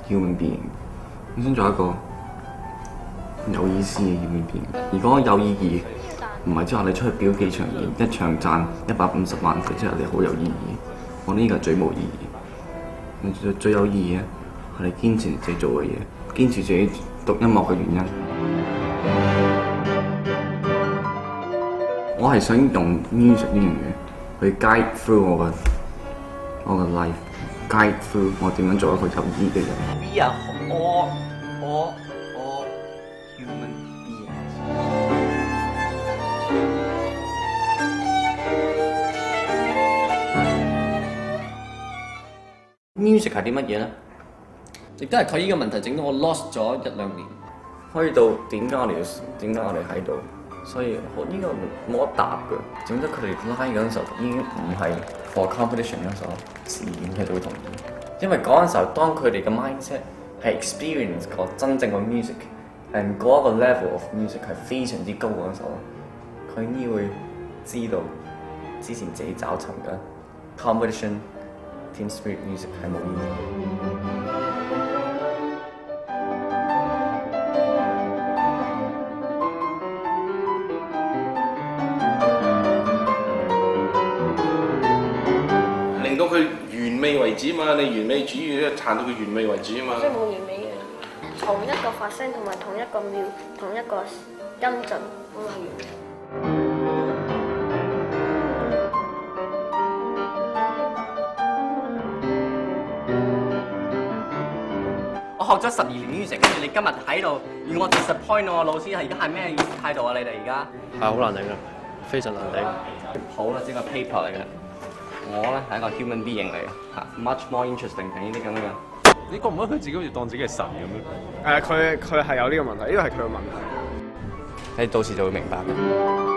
human being。你想做一個有意思嘅 human being。如果有意義，唔係之後你出去表幾場演，一場賺150萬，之後你好有意義。我呢個係最冇意義。最有意義嘅係你堅持自己做嘅嘢，堅持自己讀音樂嘅原因。我係想用 music 呢樣嘢去 guide through 我嘅 life，guide through 我點樣做一個有意義嘅人。We are all human beings。Music 係啲乜嘢咧？亦都係佢呢個問題整到我 lost 咗1-2年。可以到點解我哋喺度？所以呢個冇得答嘅。整得佢哋拉嗰陣時候已經唔係 for competition 嗰陣時候，自然佢就會同意。因為嗰陣時候，當佢哋嘅 mindset 係 experience 過真正嘅 music，and 嗰一個 level of music 係非常之高嗰陣時候，佢應該會知道之前自己找尋嘅 competition、team spirit music 係冇意義。令到佢完美為止嘛，你完美主義咧撐到佢完美為止啊嘛。即係冇完美嘅，同一個發聲同埋同一個秒、同一個音準咁係完美。我學咗12年 music，跟住你今日喺度，要我 disappoint 我老師係而家係咩態度啊？你哋而家係好難頂啊，非常難頂。好啦，呢個 paper 嚟嘅。我咧係一個 human being 嚟嘅，嚇 much more interesting 定呢啲咁嘅。你覺唔覺得佢自己好似當自己係神咁樣？佢係有呢個問題，呢個係佢嘅問題。你到時就會明白嘅。